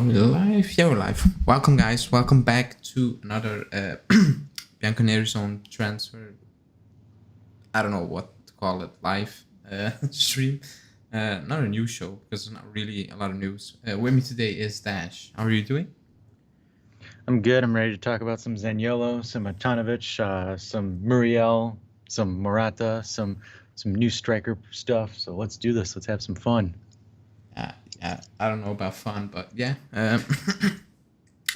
we live? Yeah, we're live. Welcome, guys. Welcome back to another Bianconeri Zone transfer. I don't know what to call it. Live stream. Not a news show because there's not really a lot of news. With me today is Dash. How are you doing? I'm good. I'm ready to talk about some Zaniolo, some Matanovic, some Muriel, some Morata, some new striker stuff. So let's do this. Let's have some fun. Yeah. I don't know about fun, but yeah.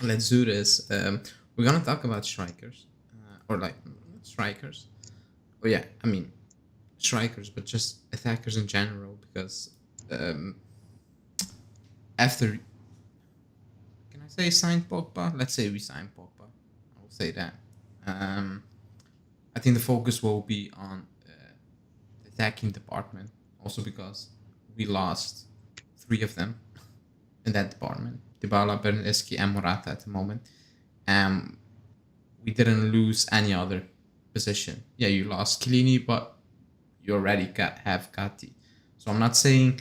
Let's do this. We're gonna talk about strikers, or like strikers. Oh yeah, I mean strikers, but just attackers in general. Because after, can I say signed Pogba? Let's say we signed Pogba. I will say that. I think the focus will be on the attacking department. Also because we lost three of them in that department: Dybala, Bernardeschi, and Morata at the moment. We didn't lose any other position. Yeah, you lost Chiellini, but you already have Gatti. So I'm not saying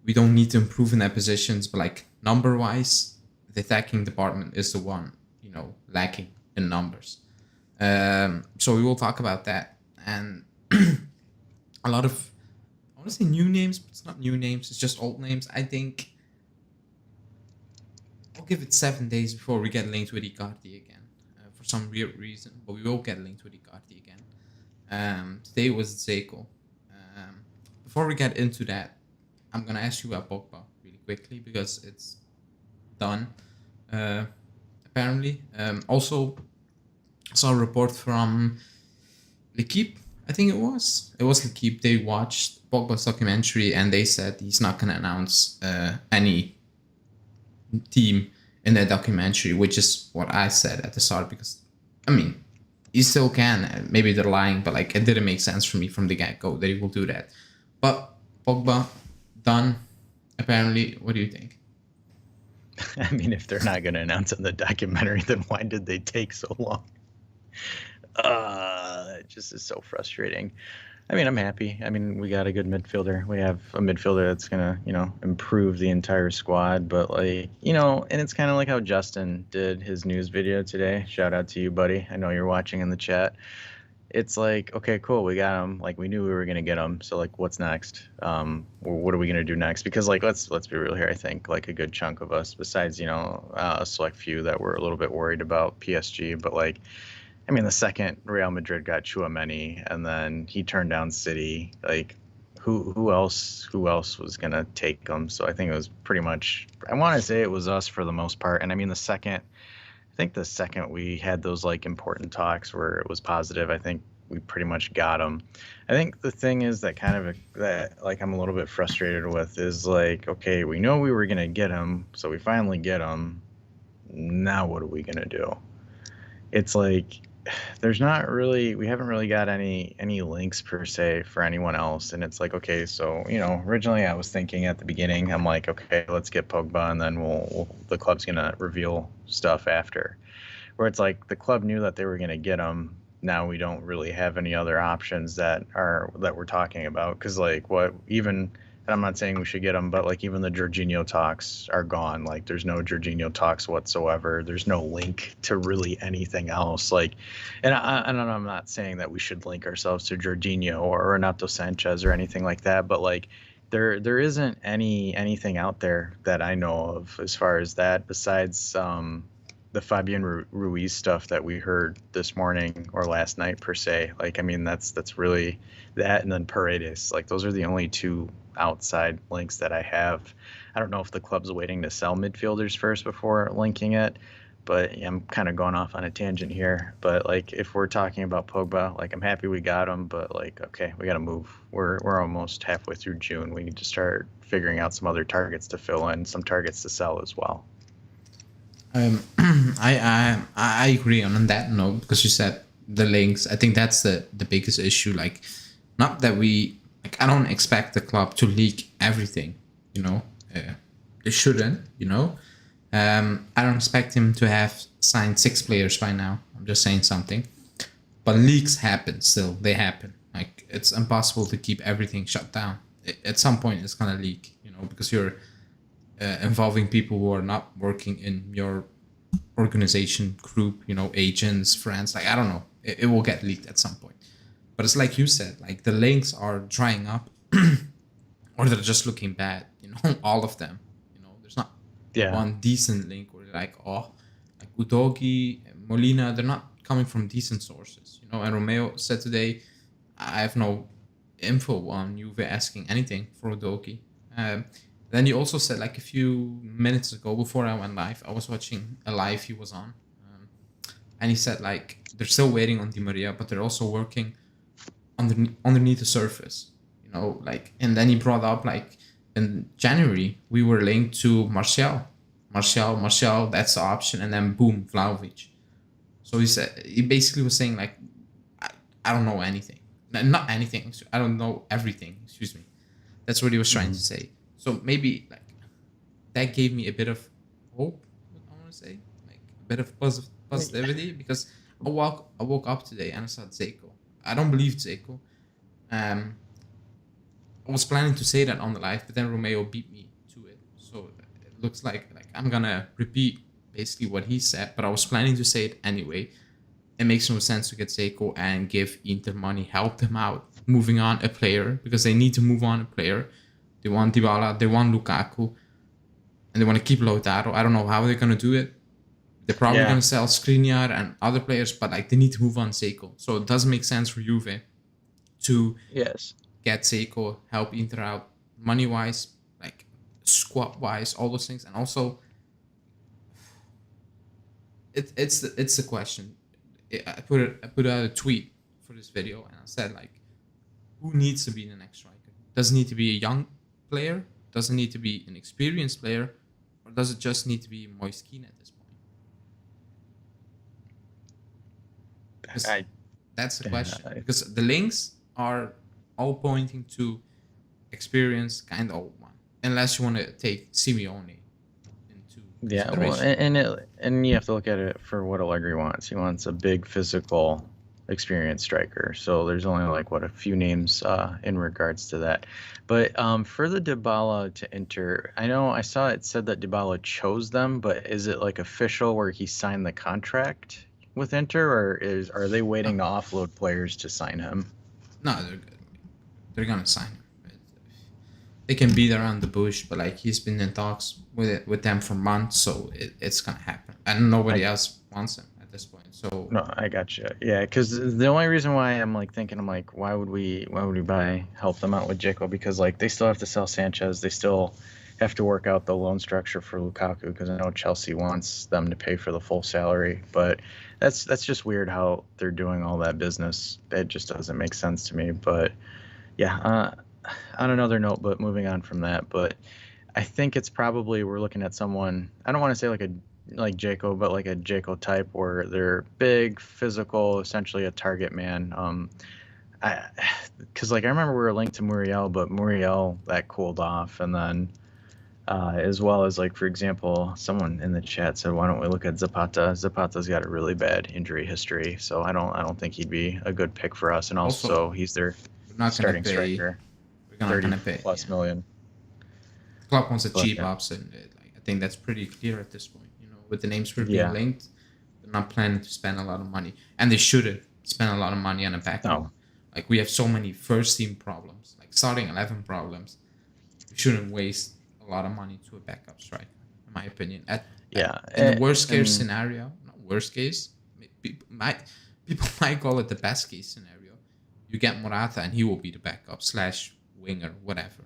we don't need to improve in that positions, but like number wise, the attacking department is the one lacking in numbers. So we will talk about that and a lot of, I want to say new names, but it's not new names. It's just old names. I think I'll give it 7 days before we get linked with Icardi again for some weird reason, but we will get linked with Icardi again. Today was Zeko. Before we get into that, I'm gonna ask you about Pogba really quickly because it's done. Apparently, also saw a report from L'Equipe. I think it was L'Equipe. They watched Pogba's documentary and they said he's not gonna announce any team in that documentary, which is what I said at the start. Because I mean, he still can. Maybe they're lying, but like it didn't make sense for me from the get go that he will do that. But Pogba done. Apparently, what do you think? I mean, if they're not going to announce it in the documentary, then why did they take so long? It just is so frustrating. I mean, I'm happy. I mean, we got a good midfielder. We have a midfielder that's going to, improve the entire squad. But, and it's kind of like how Justin did his news video today. Shout out to you, buddy. I know you're watching in the chat. It's like, okay, cool, we got him. Like, we knew we were going to get him. So, like, what's next? What are we going to do next? Because, like, let's be real here. I think, like, a good chunk of us, besides, a select few that were a little bit worried about PSG. But, like, I mean, the second Real Madrid got Tchouaméni and then he turned down City, like, who else was going to take him? So I think it was pretty much, I want to say it was us for the most part. And, I mean, the second we had those like important talks where it was positive, I think we pretty much got them. I think the thing is that I'm a little bit frustrated with is like, okay, we know we were going to get him. So we finally get him. Now what are we going to do? It's like, we haven't really got any links per se for anyone else. And it's like, okay, so, originally I was thinking at the beginning, I'm like, okay, let's get Pogba and then the club's going to reveal stuff after. Where it's like the club knew that they were going to get him. Now we don't really have any other options that we're talking about. Cause like and I'm not saying we should get him, but like even the Jorginho talks are gone. Like there's no Jorginho talks whatsoever. There's no link to really anything else. Like, and I'm not saying that we should link ourselves to Jorginho or Renato Sanchez or anything like that. But like, there isn't anything out there that I know of as far as that besides the Fabian Ruiz stuff that we heard this morning or last night per se. Like, I mean, that's really that. And then Paredes, like those are the only two outside links that I have. I don't know if the club's waiting to sell midfielders first before linking it, but I'm kind of going off on a tangent here. But like, if we're talking about Pogba, like I'm happy we got him, but like, okay, we got to move. We're almost halfway through June. We need to start figuring out some other targets to fill in, some targets to sell as well. I agree on that note because you said the links. I think that's the biggest issue. Like, not that I don't expect the club to leak everything. They shouldn't. I don't expect him to have signed 6 players by now. I'm just saying something. But leaks happen still. They happen. Like, it's impossible to keep everything shut down. At some point, it's gonna leak. Because you're involving people who are not working in your organization group, agents, friends. Like I don't know, it will get leaked at some point. But it's like you said, like the links are drying up, or they're just looking bad. All of them. There's not Yeah. one decent link where you're like, oh, like Udogi, Molina, they're not coming from decent sources. And Romeo said today, I have no info on Juve asking anything for Udogi. Then you also said like a few minutes ago before I went live, I was watching a live he was on, and he said like they're still waiting on Di Maria, but they're also working underneath the surface, like. And then he brought up like in January we were linked to Martial, that's the option, and then boom, Vlahovic. So he basically was saying like I don't know anything, not anything. I don't know everything. Excuse me. That's what he was trying to say. So maybe like that gave me a bit of hope. I want to say like a bit of positivity because I woke up today and I saw Zeko. I don't believe Zeko. I was planning to say that on the live, but then Romeo beat me to it. So it looks like I'm gonna repeat basically what he said, but I was planning to say it anyway. It makes no sense to get Zeko and give Inter money, help them out, moving on a player because they need to move on a player. They want Dybala, they want Lukaku, and they want to keep Lautaro. I don't know how they're gonna do it. They're probably gonna sell Skriniar and other players, but like they need to move on Zeko. So it doesn't make sense for Juve to get Zeko, help Inter out money wise, like squad wise, all those things, and also it's the question. I put out a tweet for this video and I said like, who needs to be the next striker? Does it need to be a young player? Does it need to be an experienced player? Or does it just need to be Moise Kean at this point? That's the question. Because the links are all pointing to experienced, kind of old one. Unless you want to take Simeone into consideration. Well, and you have to look at it for what Allegri wants. He wants a big physical experienced striker. So there's only like a few names in regards to that. But for the Dybala to Inter, I know I saw it said that Dybala chose them, but is it like official where he signed the contract with Inter, or are they waiting to offload players to sign him? No, they're gonna sign him. They can beat around the bush, but like he's been in talks with them for months, so it's gonna happen, and nobody else wants him at this point. So no, I got you. Yeah, because the only reason why I'm like thinking, I'm like, why would we help them out with Dzeko? Because like they still have to sell Sanchez, they still have to work out the loan structure for Lukaku, because I know Chelsea wants them to pay for the full salary, but that's just weird how they're doing all that business. It just doesn't make sense to me. But yeah, on another note, but moving on from that, but I think it's probably we're looking at someone, I don't want to say like Dzeko, but like a Dzeko type where they're big, physical, essentially a target man. Because like I remember we were linked to Muriel, but Muriel that cooled off, and then as well as like for example, someone in the chat said, why don't we look at Zapata? Zapata's got a really bad injury history, so I don't think he'd be a good pick for us, and also he's their starting striker. We're not gonna pay plus million. Club wants a cheap option. Like I think that's pretty clear at this point. With the names we're being linked, they're not planning to spend a lot of money, and they shouldn't spend a lot of money on a backup. No. Like we have so many first team problems, like starting 11 problems. We shouldn't waste a lot of money to a backup striker, in my opinion. In the worst case scenario, not worst case, people might call it the best case scenario. You get Morata, and he will be the backup / winger, whatever.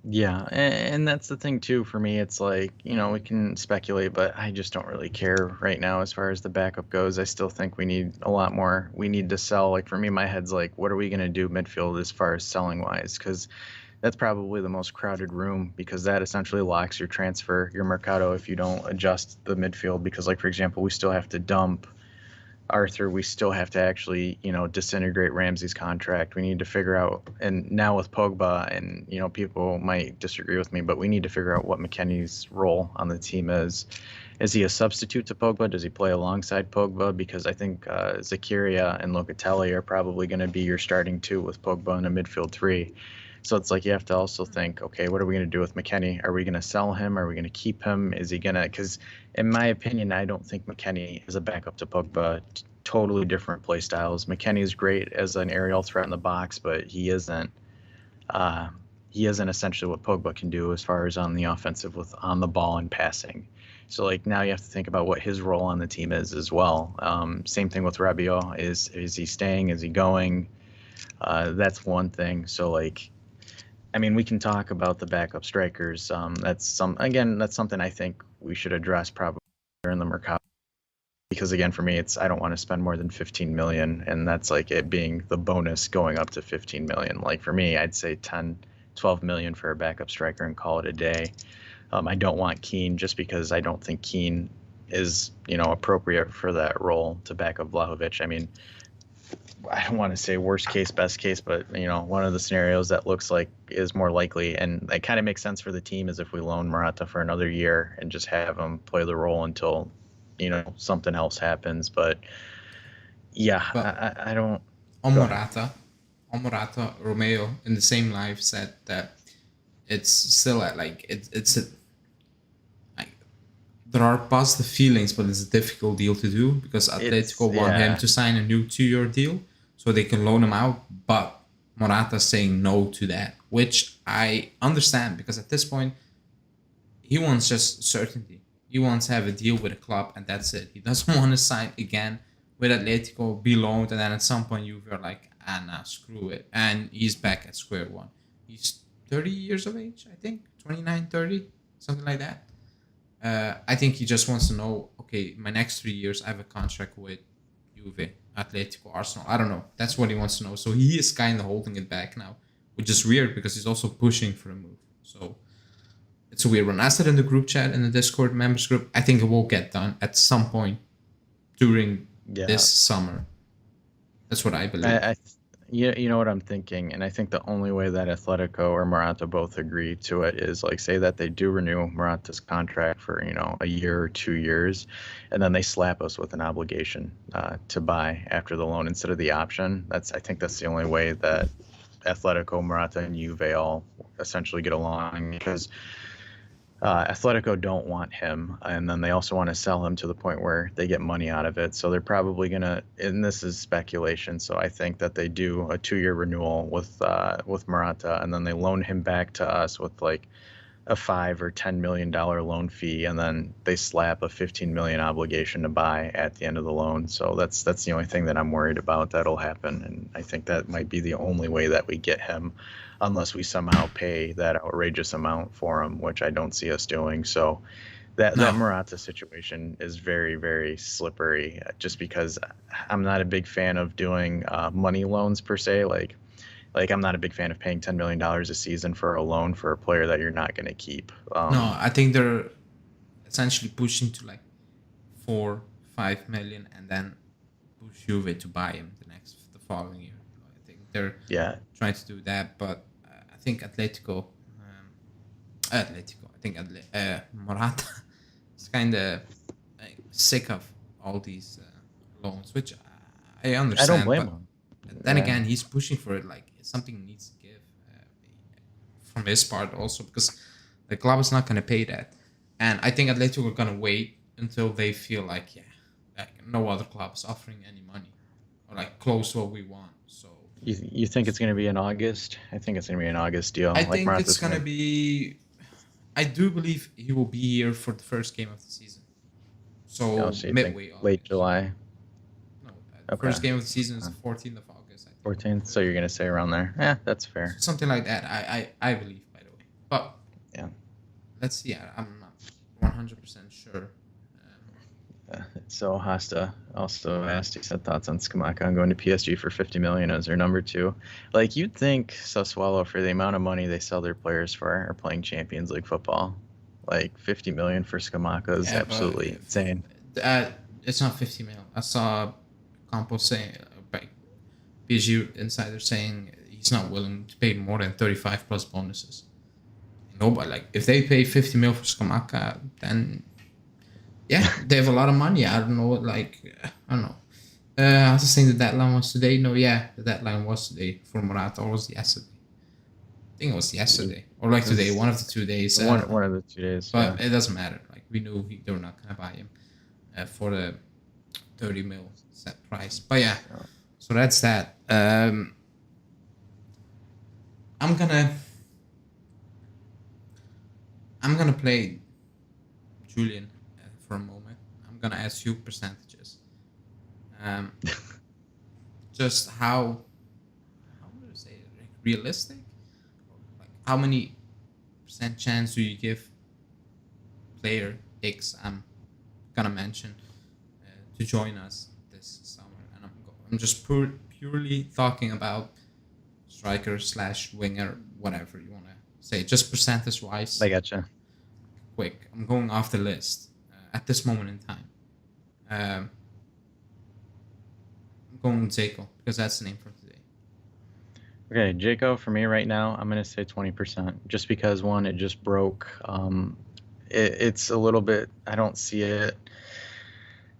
Yeah, and that's the thing too for me. It's like, we can speculate, but I just don't really care right now as far as the backup goes. I still think we need a lot more. We need to sell. Like for me, my head's like, what are we going to do midfield as far as selling wise? Because that's probably the most crowded room, because that essentially locks your transfer, your mercado, if you don't adjust the midfield. Because like, for example, we still have to dump Arthur, we still have to actually, disintegrate Ramsey's contract. We need to figure out, and now with Pogba, and, people might disagree with me, but we need to figure out what McKennie's role on the team is. Is he a substitute to Pogba? Does he play alongside Pogba? Because I think Zakaria and Locatelli are probably going to be your starting two with Pogba in a midfield three. So it's like you have to also think, okay, what are we going to do with McKennie? Are we going to sell him? Are we going to keep him? Is he going to? Because in my opinion, I don't think McKennie is a backup to Pogba. Totally different play styles. McKennie is great as an aerial threat in the box, but he isn't. He isn't essentially what Pogba can do as far as on the offensive with on the ball and passing. So like now you have to think about what his role on the team is as well. Same thing with Rabiot. Is he staying? Is he going? That's one thing. So like, I mean, we can talk about the backup strikers. That's something I think we should address probably during the Mercado. Because again, for me, I don't want to spend more than 15 million, and that's like it being the bonus going up to 15 million. Like for me, I'd say 10, 12 million for a backup striker and call it a day. I don't want Kean just because I don't think Kean is, appropriate for that role to back up Vlahovic. I mean, I don't want to say worst case, best case, but one of the scenarios that looks like is more likely, and it kind of makes sense for the team, is if we loan Morata for another year and just have him play the role until something else happens. But yeah, But I don't. on Go ahead. Morata, Romeo in the same live said that it's still at like it's a like there are positive feelings, but it's a difficult deal to do because It's Atletico want him yeah, to sign a new 2-year deal so they can loan him out, but Morata's saying no to that, which I understand because at this point he wants just certainty. He wants to have a deal with a club and that's it. He doesn't want to sign again with Atletico, be loaned, and then at some point you were like, nah, screw it. And he's back at square one. He's 30 years of age, I think. 29, 30, something like that. I think he just wants to know, okay, my next 3 years, I have a contract with Juve, Atletico, Arsenal. I don't know. That's what he wants to know. So he is kind of holding it back now, which is weird because he's also pushing for a move. So it's a weird one. I said in the group chat, in the Discord members group, I think it will get done at some point during yeah. this summer. That's what I believe. You know what I'm thinking, and I think the only way that Atletico or Morata both agree to it is like say that they do renew Morata's contract for a year or 2 years, and then they slap us with an obligation to buy after the loan instead of the option. I think that's the only way that Atletico, Morata, and Juve all essentially get along because Atletico don't want him, and then they also want to sell him to the point where they get money out of it. So they're probably gonna, and this is speculation. So I think that they do a 2-year renewal with Morata, and then they loan him back to us with like a $5 or $10 million loan fee, and then they slap a 15 million obligation to buy at the end of the loan. So that's the only thing that I'm worried about that'll happen, and I think that might be the only way that we get him, unless we somehow pay that outrageous amount for him, which I don't see us doing. So that No, Morata situation is very, very slippery, just because I'm not a big fan of doing money loans per se. Like I'm not a big fan of paying $10 million a season for a loan for a player that you're not going to keep. no. I think they're essentially pushing to like 4, 5 million, and then push Juve to buy him the following year. I think they're Yeah, trying to do that, but I think Atletico. I think Morata is kind of sick of all these loans, which I I don't understand. blame But him. then Yeah, again, he's pushing for it. Like something needs to give from his part also because the club is not going to pay that, and I think Atletico are going to wait until they feel like like no other club is offering any money or like close to what we want. So you think it's going to be in August? I think it's going to be an August I deal. Like think it's Morata's going going to to. be. I do believe he will be here for the first game of the season. Oh, So so you think midway late August. July? No, the Okay, first game of the season is the 14th of August, I think. 14th. So you're going to say around there? Yeah, that's So fair. something like that. I believe, by the way. But Yeah. let's see. I'm not 100% sure. So Hasta also asked, he said thoughts on Skamaka going to PSG for 50 million as their number two. Like you'd think Sassuolo, for the amount of money they sell their players for, are playing Champions League football. Like 50 million for Skamaka is Yeah, but absolutely insane. it's not 50 mil. I saw Campos saying, like, PSG insider saying he's not willing to pay more than 35 plus bonuses. Nobody, like, if they pay 50 mil for Skamaka, then yeah, they have a lot of money. I don't know what, like, I don't know. I was just saying the deadline was today. No, yeah, the deadline was today for Morata, or was it yesterday? think it was yesterday or like It was today, one of the 2 days. one of the 2 days. Yeah. But it doesn't matter. Like we knew they were not gonna buy him for the 30 mil set price. But yeah, so that's that. I'm gonna play Julian for a moment. I'm gonna ask you percentages. Just how would I say it? Like realistic? Like how many percent chance do you give player X I'm gonna mention to join us this summer? And I'm just purely talking about striker / winger, whatever you want to say, just percentage wise. I gotcha. Quick, I'm going off the list at this moment in time. I'm going with Zeko because that's the name for today. Okay, Jaco for me right now, I'm gonna say 20%, just because one, it just broke. It's a little bit. I don't see it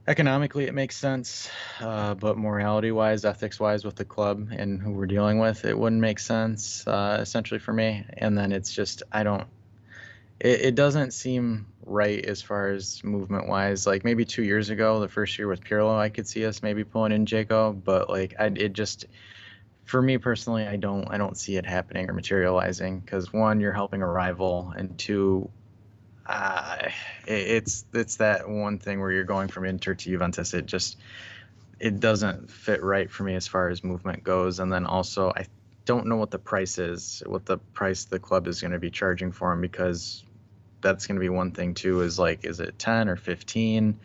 economically. It makes sense, but morality-wise, ethics-wise, with the club and who we're dealing with, it wouldn't make sense. Essentially for me, and then it's just I don't. It doesn't seem right as far as movement-wise. Like maybe 2 years ago, the first year with Pirlo, I could see us maybe pulling in Jaco, but like it just for me personally, I don't see it happening or materializing because one, you're helping a rival, and two, it's that one thing where you're going from Inter to Juventus. It doesn't fit right for me as far as movement goes, and then also I don't know what the price the club is going to be charging for him, because that's going to be one thing too. Is like, is it 10 or 15?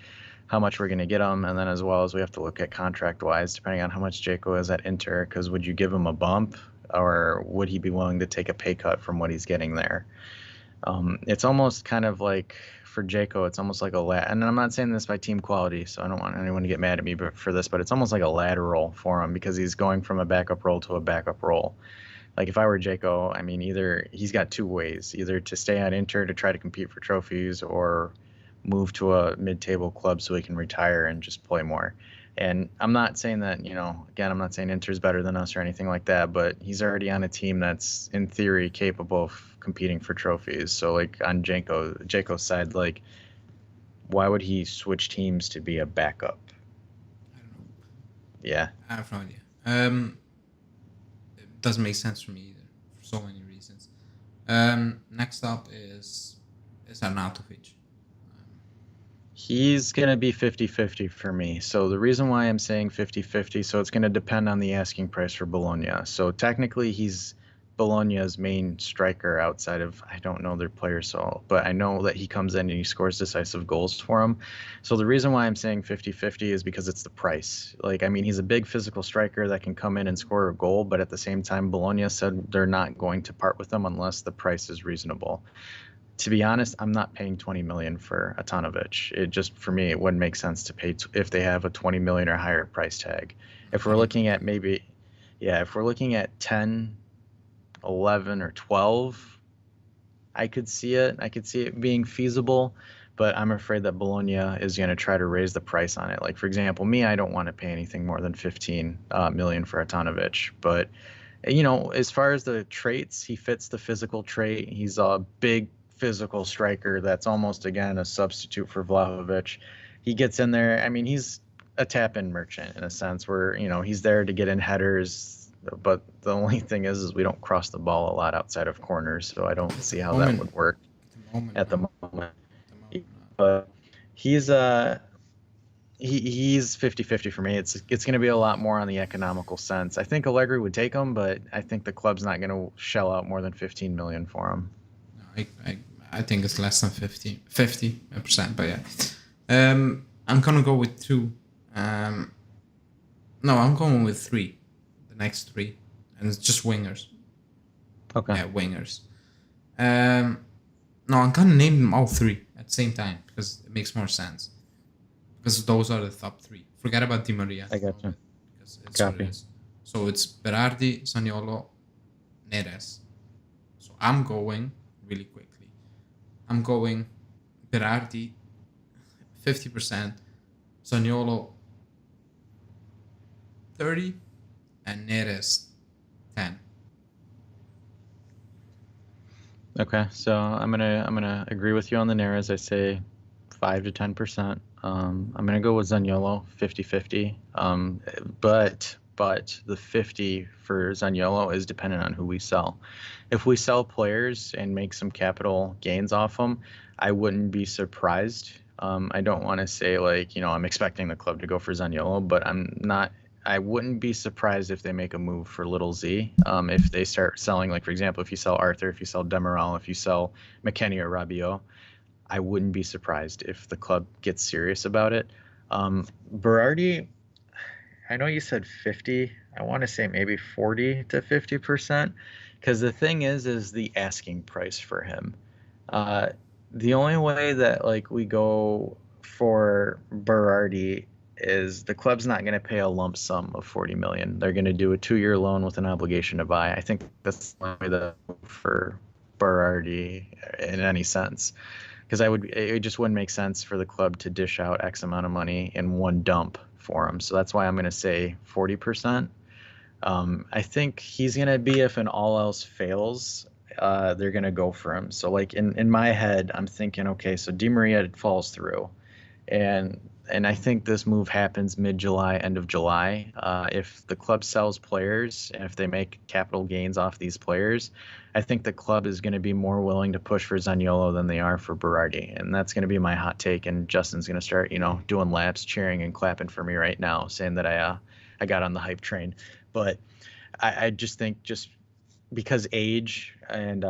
How much we're going to get him, and then as well as we have to look at contract wise, depending on how much Jaco is at Inter, because would you give him a bump, or would he be willing to take a pay cut from what he's getting there? It's almost kind of like for Jaco, it's almost like and I'm not saying this by team quality, so I don't want anyone to get mad at me for this, but it's almost like a lateral for him because he's going from a backup role to a backup role. Like if I were Jaco, I mean, either he's got two ways, either to stay at Inter to try to compete for trophies, or move to a mid-table club so he can retire and just play more. And I'm not saying that, again, I'm not saying Inter's better than us or anything like that, but he's already on a team that's in theory capable of competing for trophies. So like on Jaco's side, like why would he switch teams to be a backup? I don't know. Yeah. I have no idea. It doesn't make sense for me either for so many reasons. Next up is Arnautovic. He's going to be 50-50 for me. So the reason why I'm saying 50-50, so it's going to depend on the asking price for Bologna. So technically he's Bologna's main striker outside of, I don't know their players, but I know that he comes in and he scores decisive goals for him. So the reason why I'm saying 50-50 is because it's the price. Like, I mean, he's a big physical striker that can come in and score a goal, but at the same time, Bologna said they're not going to part with him unless the price is reasonable. To be honest, I'm not paying 20 million for Atonovic. It just, for me, it wouldn't make sense to pay if they have a 20 million or higher price tag. If we're looking at if we're looking at 10, 11, or 12, I could see it. I could see it being feasible, but I'm afraid that Bologna is going to try to raise the price on it. Like, for example, me, I don't want to pay anything more than 15 million for Atonovic, but as far as the traits, he fits the physical trait. He's a big physical striker that's almost, again, a substitute for Vlahovic. He gets in there. I mean, he's a tap-in merchant in a sense where, he's there to get in headers, but the only thing is we don't cross the ball a lot outside of corners, so I don't see how that would work at the moment. But he's 50-50 for me. It's going to be a lot more on the economical sense. I think Allegri would take him, but I think the club's not going to shell out more than 15 million for him. I think it's less than 50%, but yeah. I'm gonna go with two. No, I'm going with three. The next three, and it's just wingers. Okay. Yeah, wingers. No, I'm gonna name them all three at the same time because it makes more sense. Because those are the top three. Forget about Di Maria. I gotcha. Because it's what it is. So it's Berardi, Zaniolo, Neres. So I'm going really quickly. I'm going Berardi 50%, Zaniolo 30, and Neres 10. Okay, so I'm gonna agree with you on the Neres. I say 5 to 10%. I'm gonna go with Zaniolo 50-50. But the 50 for Zaniolo is dependent on who we sell. If we sell players and make some capital gains off them, I wouldn't be surprised. I don't want to say like, I'm expecting the club to go for Zaniolo, but I'm not. I wouldn't be surprised if they make a move for Little Z. If they start selling, like for example, if you sell Arthur, if you sell Demiral, if you sell McKennie or Rabiot, I wouldn't be surprised if the club gets serious about it. Berardi, I know you said 50. I want to say maybe 40 to 50%, because the thing is the asking price for him. Uh, the only way that like we go for Berardi is the club's not going to pay a lump sum of 40 million. They're going to do a 2-year loan with an obligation to buy. I think that's the only way that for Berardi in any sense, because it just wouldn't make sense for the club to dish out X amount of money in one dump for him. So that's why I'm going to say 40%. I think he's going to be, if an all else fails, they're going to go for him. So like in my head, I'm thinking, okay, so Di Maria falls through, and I think this move happens mid-July, end of July. If the club sells players and if they make capital gains off these players, I think the club is going to be more willing to push for Zaniolo than they are for Berardi, and that's going to be my hot take. And Justin's going to start, doing laps, cheering and clapping for me right now, saying that I got on the hype train. But I just think just because age and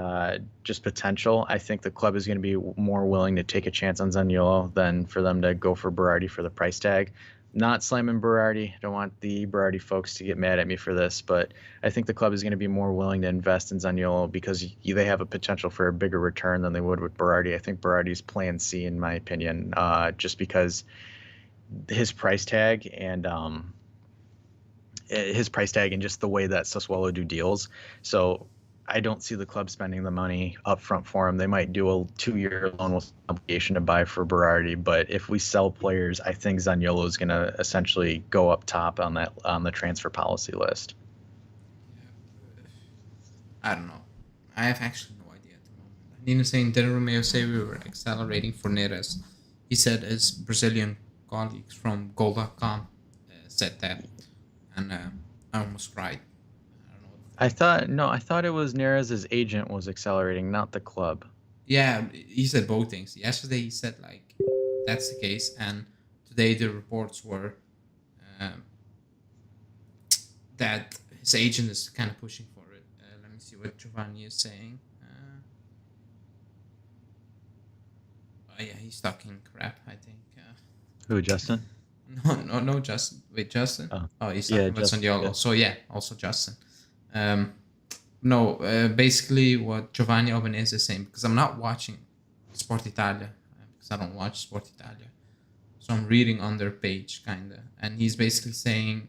just potential, I think the club is going to be more willing to take a chance on Zaniolo than for them to go for Berardi for the price tag. Not slamming Berardi. Don't want the Berardi folks to get mad at me for this, but I think the club is going to be more willing to invest in Zaniolo because they have a potential for a bigger return than they would with Berardi. I think Berardi's plan C, in my opinion, just because his price tag and just the way that Sassuolo do deals. So I don't see the club spending the money up front for him. They might do a 2-year loan with obligation to buy for Berardi, but if we sell players, I think Zaniolo is going to essentially go up top on the transfer policy list. I don't know. I have actually no idea at the moment. Nina saying didn't Romeo say we were accelerating for Neres? He said his Brazilian colleagues from Goal.com said that, and I almost cried. I don't know. I thought it was Neres' agent was accelerating, not the club. Yeah, he said both things. Yesterday he said like that's the case, and today the reports were um, that his agent is kind of pushing for it. Let me see what Giovanni is saying. Oh yeah, he's talking crap. I think. Who, Justin? No, Justin. Wait, Justin. Oh, he's yeah, talking about Justin, Sandiego. yeah. So yeah, also Justin. No, basically what Giovanni Albanese is saying, because I'm not watching Sport Italia, because I don't watch Sport Italia, so I'm reading on their page kinda, and he's basically saying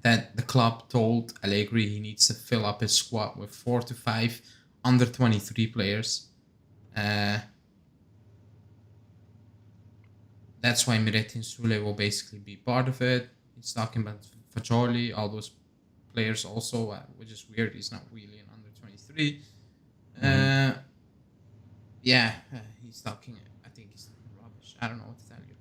that the club told Allegri he needs to fill up his squad with 4 to 5 under 23 players. That's why Miretti and Sule will basically be part of it. He's talking about Fagioli, all those players also, which is weird. He's not really an under 23. Yeah, he's talking. I think he's talking rubbish. I don't know what to tell you.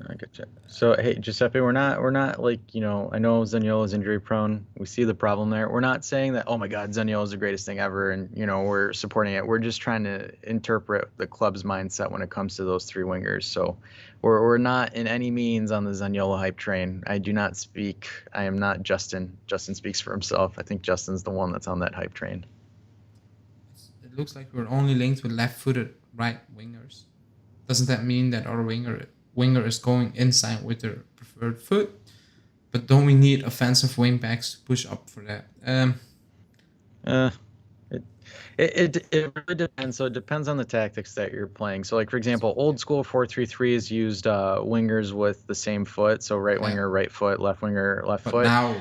I get you. So hey, Giuseppe, we're not like, I know Zaniolo is injury prone. We see the problem there. We're not saying that, oh my God, Zaniolo is the greatest thing ever, and we're supporting it. We're just trying to interpret the club's mindset when it comes to those three wingers. So we're not in any means on the Zaniolo hype train. I do not speak. I am not Justin. Justin speaks for himself. I think Justin's the one that's on that hype train. It looks like we're only linked with left-footed right wingers. Doesn't that mean that our winger is going inside with their preferred foot? But don't we need offensive wing backs to push up for that? It really depends. So it depends on the tactics that you're playing. So like, for example, old school 4-3-3 has used wingers with the same foot. So right winger, right foot, left winger, left But foot. now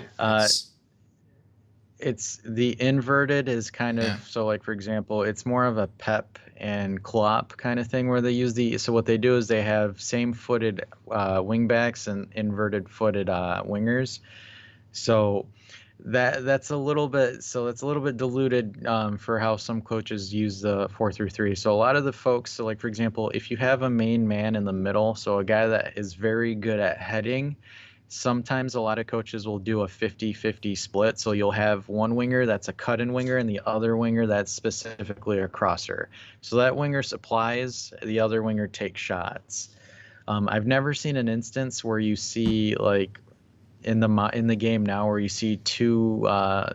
It's the inverted is kind of, so like, for example, it's more of a Pep and Klopp kind of thing where they use so what they do is they have same footed wing backs and inverted footed wingers. So That's a little bit, so it's a little bit diluted for how some coaches use the 4-3-3. So a lot of the folks, so like for example, if you have a main man in the middle, so a guy that is very good at heading, sometimes a lot of coaches will do a 50-50 split. So you'll have one winger that's a cut-in winger and the other winger that's specifically a crosser. So that winger supplies, the other winger takes shots. I've never seen an instance where you see like in the game now where you see two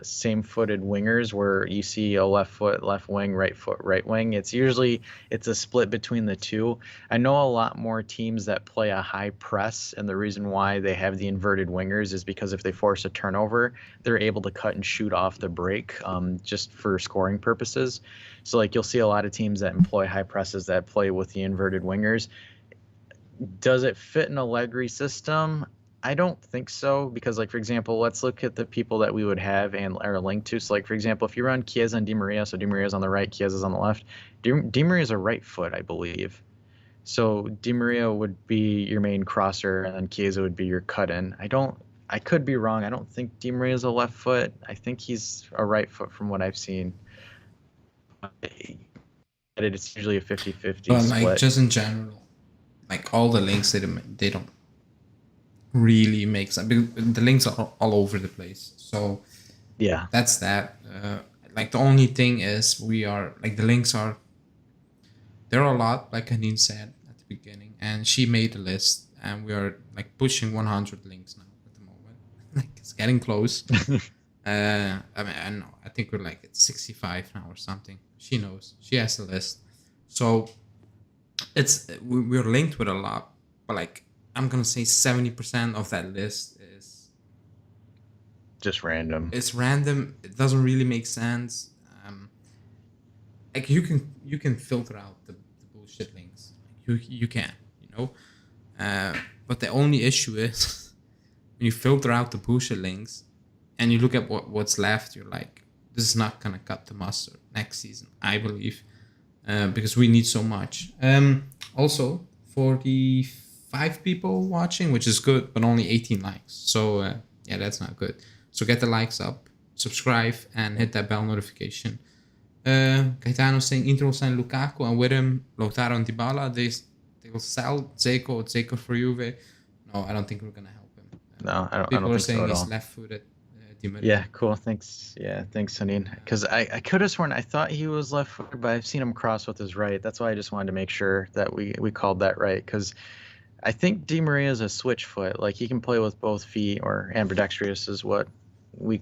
same-footed wingers where you see a left foot left wing, right foot right wing. It's a split between the two. I know a lot more teams that play a high press, and the reason why they have the inverted wingers is because if they force a turnover, they're able to cut and shoot off the break, just for scoring purposes. So like you'll see a lot of teams that employ high presses that play with the inverted wingers. Does it fit in a Allegri system? I don't think so, because like for example, let's look at the people that we would have and are linked to. So like for example, if you run Chiesa and Di Maria, so Di Maria's on the right, Chiesa's on the left. Di Maria's a right foot, I believe. So Di Maria would be your main crosser, and then Chiesa would be your cut-in. I could be wrong. I don't think Di Maria's a left foot. I think he's a right foot from what I've seen. It's usually a 50-50 But split. like just in general, like all the links they don't really make sense. The links are all over the place. So Yeah. that's that. Like the only thing is we are like the links are there are a lot, like Hanine said at the beginning, and she made a list, and we are like pushing 100 links now at the moment. Like it's getting close. I mean, I think we're like at 65 now or something. She knows. She has a list. So we're linked with a lot, but like I'm gonna say 70% of that list is Just random. it's random. It doesn't really make sense. Like you can filter out the bullshit links. You can, you know. But the only issue is when you filter out the bullshit links and you look at what's left, you're like, this is not gonna cut the mustard next season, I believe, because we need so much. Also, 45 people watching, which is good, but only 18 likes. So yeah, that's not good. So get the likes up, subscribe, and hit that bell notification. Gaetano saying Inter will sign Lukaku, and with him Lautaro and Dybala. They will sell Zeko for Juve. No, I don't think we're gonna help him. No, I don't People are think so saying at he's all. left-footed. Di Maria. Yeah, cool. Thanks. Yeah, thanks, Hanine. Because I could have sworn I thought he was left-footed, but I've seen him cross with his right. That's why I just wanted to make sure that we called that right. Because I think Di Maria is a switch foot. Like he can play with both feet, or ambidextrous is what we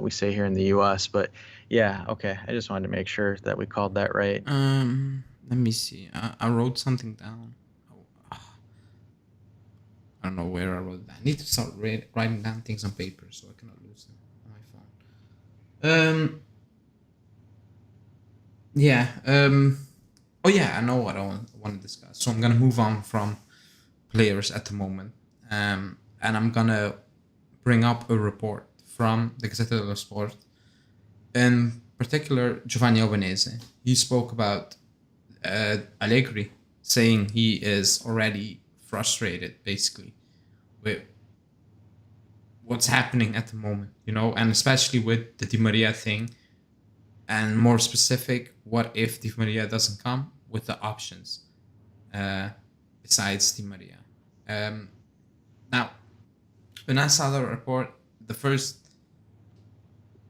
say here in the U.S. But yeah, okay. I just wanted to make sure that we called that right. Let me see. I wrote something down. I don't know where I wrote it down. I need to start writing down things on paper so I cannot lose them on my phone. Yeah. Oh yeah, I know what I want to discuss. So I'm gonna move on from players at the moment, and I'm gonna bring up a report from the Gazzetta dello Sport, in particular Giovanni Albanese. He spoke about Allegri, saying he is already frustrated, basically, with what's happening at the moment, you know, and especially with the Di Maria thing, and more specific, what if Di Maria doesn't come with the options besides Di Maria. Now, when I saw the report, the first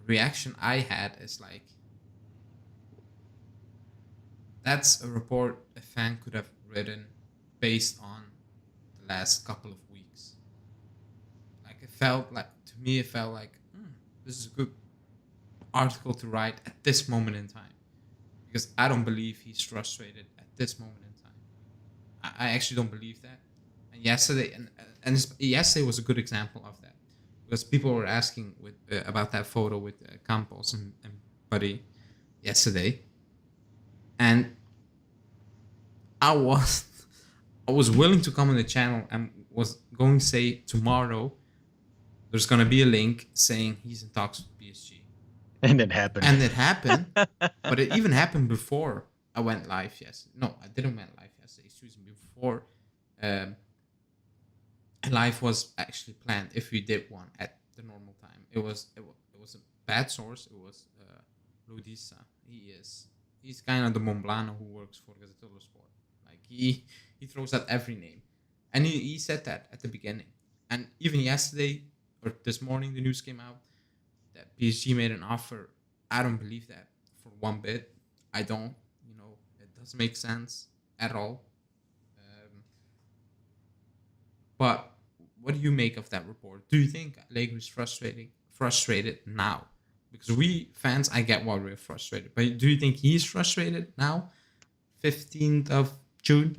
reaction I had is like, that's a report a fan could have written based on the last couple of weeks. Like it felt like this is a good article to write at this moment in time, because I don't believe he's frustrated at this moment in time. I actually don't believe that. And yesterday, yesterday was a good example of that, because people were asking about that photo with Campos and Buddy yesterday, and I was willing to come on the channel and was going to say tomorrow there's going to be a link saying he's in talks with PSG. And it happened. But it even happened before I went live yesterday. No, I didn't went live yesterday. Excuse me. Before live was actually planned, if we did one at the normal time. It was a bad source. It was Ludisa. He's kind of the Momblano who works for Gazzetta dello Sport. Like he throws out every name, and he said that at the beginning. And even yesterday or this morning, the news came out that PSG made an offer. I don't believe that for one bit. I don't. It doesn't make sense at all. Um, but what do you make of that report? Do you think Allegri is frustrated now? Because we fans, I get why we're frustrated, but do you think he's frustrated now, 15th of June?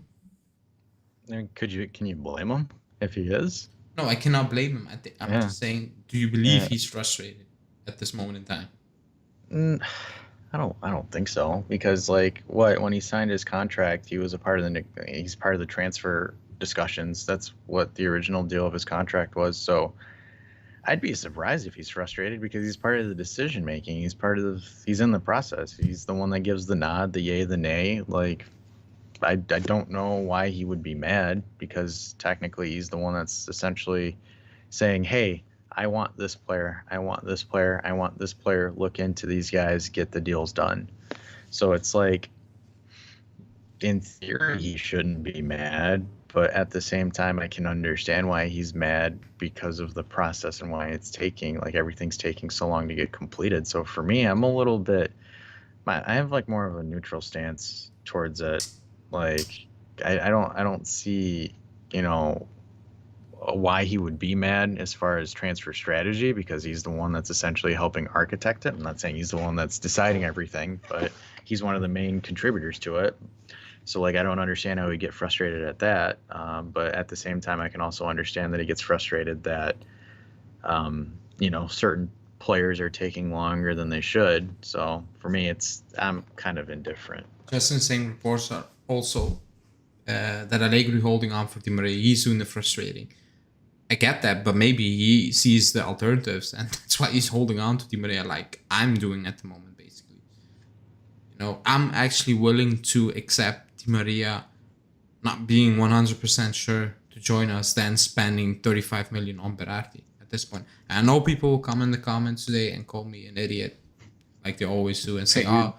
And can you blame him if he is? No, I cannot blame him. I'm Yeah, just saying, do you believe yeah. he's frustrated at this moment in time? Mm, I don't think so because like what when he signed his contract, he was a part of he's part of the transfer discussions. That's what the original deal of his contract was. So I'd be surprised if he's frustrated because he's part of the decision making. He's in the process. He's the one that gives the nod, the yay, the nay. Like I don't know why he would be mad because technically he's the one that's essentially saying, "Hey, I want this player. I want this player. I want this player. Look into these guys, get the deals done." So it's like in theory he shouldn't be mad, but at the same time I can understand why he's mad because of the process and why it's taking like everything's taking so long to get completed. So for me, I'm a little bit I have like more of a neutral stance towards it. Like I don't see, you know, why he would be mad as far as transfer strategy because he's the one that's essentially helping architect it. I'm not saying he's the one that's deciding everything, but he's one of the main contributors to it. So like I don't understand how he get frustrated at that, but at the same time I can also understand that he gets frustrated that certain players are taking longer than they should. So for me, I'm kind of indifferent. Justin saying reports are also that Allegri holding on for Di Maria, he's doing the frustrating. I get that, but maybe he sees the alternatives, and that's why he's holding on to Di Maria, like I'm doing at the moment. Basically, I'm actually willing to accept Di Maria not being 100% sure to join us than spending 35 million on Berardi at this point. And I know people will come in the comments today and call me an idiot, like they always do, and say, You "Oh,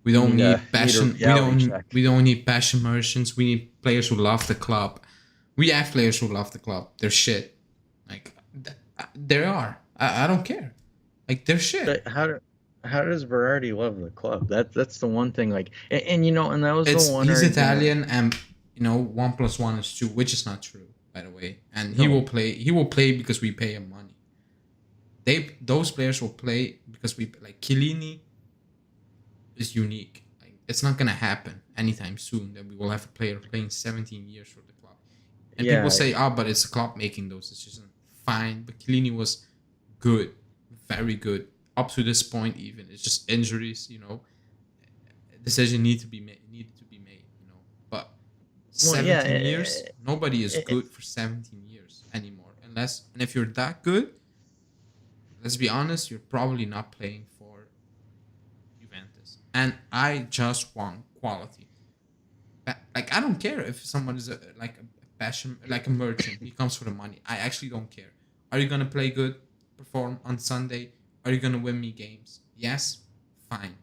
we don't need need a passion. reality check. We don't need passion merchants. We need players who love the club. We have players who love the club. They're shit. Like there are. I don't care. Like they're shit. But how does Berardi love the club? That's the one thing. Like, and that was the It's one he's argument. Italian, and 1+1 is 2, which is not true, by the way. And he will No, play. He will play because we pay him money. Those players will play because we like Chiellini is unique. Like it's not gonna happen anytime soon that we will have a player playing 17 years for the club. And people yeah, say, but it's the club making those decisions. Fine, but Chiellini was good, very good up to this point. Even it's just injuries. Decision needed to be made. But well, yeah, 17 years, nobody is it, good for 17 years anymore. And if you're that good, let's be honest, you're probably not playing for Juventus. And I just want quality. Like I don't care if someone is like a passion, like a merchant. He comes for the money. I actually don't care. Are you gonna play good, perform on Sunday? Are you gonna win me games? Yes, fine.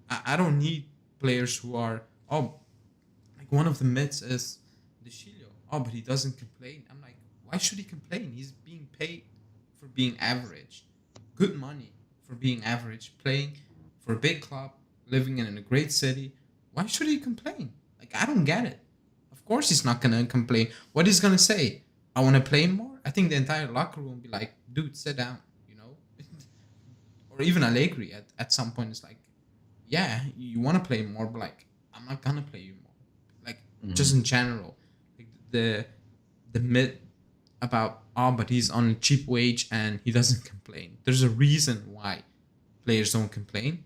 I don't need players who are like one of the myths is De Chilio. But he doesn't complain. I'm like, why should he complain? He's being paid for being average, good money for being average, playing for a big club, living in a great city. Why should he complain? Like I don't get it. Of course he's not gonna complain. What he's gonna say? I want to play more. I think the entire locker room will be like, dude, sit down. Or even Allegri at some point is like, yeah, you want to play more, but like I'm not gonna play you more. Like just mhm. in general, like the myth about but he's on a cheap wage and he doesn't complain. There's a reason why players don't complain.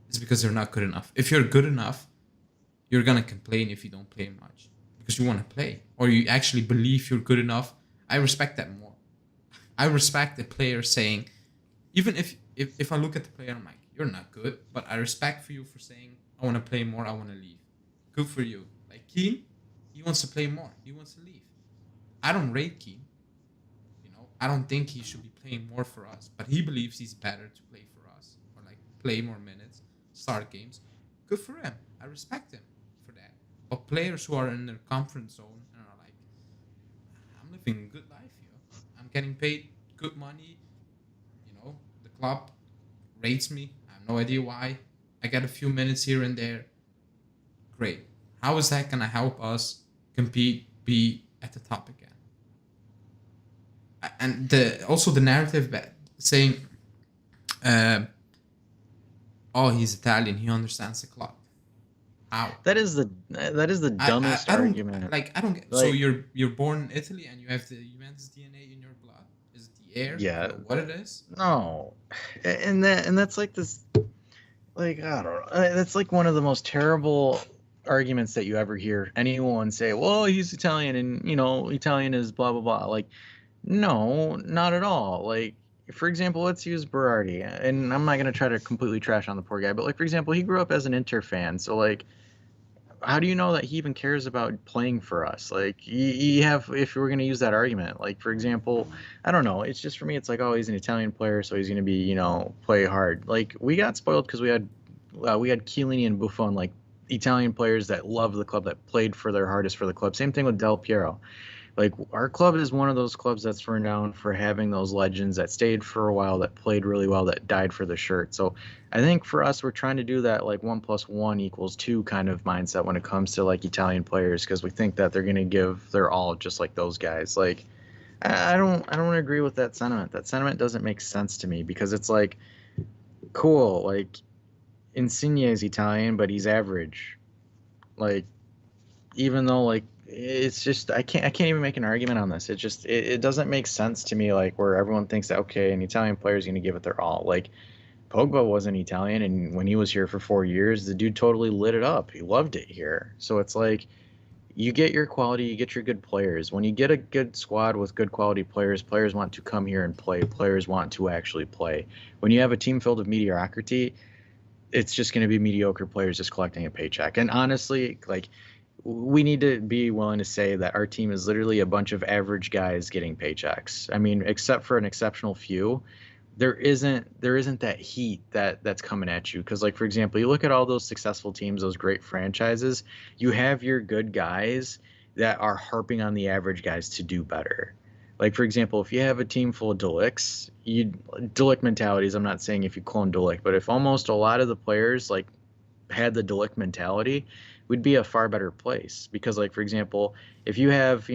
It's because they're not good enough. If you're good enough, you're gonna complain if you don't play much because you want to play or you actually believe you're good enough. I respect that more. I respect the player saying, even if I look at the player, I'm like, you're not good, but I respect for you for saying I want to play more. I want to leave. Good for you. Like Kean, he wants to play more. He wants to leave. I don't rate Kean. I don't think he should be playing more for us, but he believes he's better to play for us or like play more minutes, start games. Good for him. I respect him for that. But players who are in their comfort zone and are like, I'm living a good life here. I'm getting paid good money. The club rates me. I have no idea why. I get a few minutes here and there. Great. How is that gonna help us compete, be at the top again? And also the narrative saying, uh, "Oh, he's Italian. He understands the club." How? That is the dumbest I don't argument. like. I don't get. So Like, you're born in Italy and you have the Juventus DNA in your blood. Is it the air? I yeah, don't know what it is. no, and that's like this. Like, I don't know. That's like one of the most terrible arguments that you ever hear anyone say. Well, he's Italian, and Italian is blah blah blah. Like, no, not at all. Like, for example, let's use Berardi, and I'm not gonna try to completely trash on the poor guy, but like for example, he grew up as an Inter fan, so like, how do you know that he even cares about playing for us? Like, you have, if we were going to use that argument, like, for example, I don't know. It's just for me, it's like, oh, he's an Italian player, so he's going to be, play hard. Like, we got spoiled because we had Chiellini and Buffon, like, Italian players that loved the club, that played for their hardest for the club. Same thing with Del Piero. Like, our club is one of those clubs that's renowned for having those legends that stayed for a while, that played really well, that died for the shirt. So I think for us, we're trying to do that like 1+1=2 kind of mindset when it comes to like Italian players, because we think that they're going to give their all just like those guys. Like, I don't agree with that sentiment. That sentiment doesn't make sense to me, because it's like, cool, like Insigne is Italian, but he's average. Like, even though like it's just, I can't even make an argument on this. It doesn't make sense to me, like where everyone thinks that, okay, an Italian player is going to give it their all. Like, Pogba wasn't Italian, and when he was here for 4 years, the dude totally lit it up. He loved it here. So it's like, you get your quality, you get your good players. When you get a good squad with good quality players, players want to come here and play. Players want to actually play. When you have a team filled with mediocrity, it's just going to be mediocre players just collecting a paycheck. And honestly, like, we need to be willing to say that our team is literally a bunch of average guys getting paychecks. I mean, except for an exceptional few, there isn't that heat that's coming at you. Because, like, for example, you look at all those successful teams, those great franchises, you have your good guys that are harping on the average guys to do better. Like, for example, if you have a team full of Delicts, Delict mentalities, I'm not saying if you clone Delict, but if almost a lot of the players like had the Delict mentality, we'd be a far better place. Because, like, for example, if you have,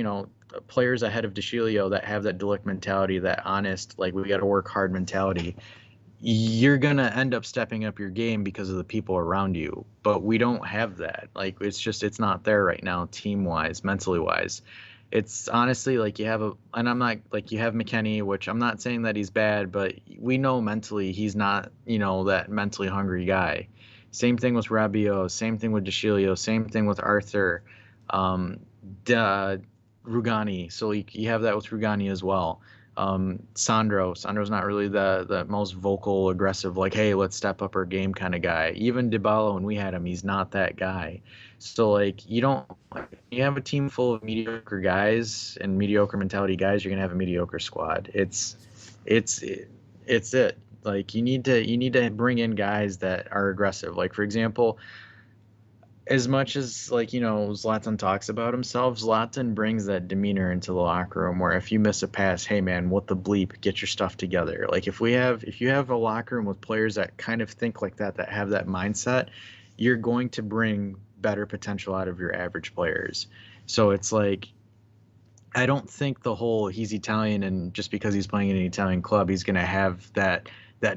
players ahead of DeCilio that have that Delict mentality, that honest, like, we got to work hard mentality, you're going to end up stepping up your game because of the people around you. But we don't have that. Like, it's not there right now, team wise, mentally wise. It's honestly like and I'm not like, you have McKennie, which I'm not saying that he's bad, but we know mentally he's not, that mentally hungry guy. Same thing with Rabiot, same thing with DeCilio, same thing with Arthur, Rugani. So you have that with Rugani as well. Sandro's not really the most vocal, aggressive, like, hey, let's step up our game kind of guy. Even Dybala, when we had him, he's not that guy. So, like, you have a team full of mediocre guys and mediocre mentality guys, you're gonna have a mediocre squad. It's it. Like, you need to bring in guys that are aggressive. Like, for example, as much as, like, Zlatan talks about himself, Zlatan brings that demeanor into the locker room where if you miss a pass, hey man, what the bleep, get your stuff together. Like, if you have a locker room with players that kind of think like that have that mindset, you're going to bring better potential out of your average players. So it's like, I don't think the whole he's Italian and just because he's playing in an Italian club, he's going to have that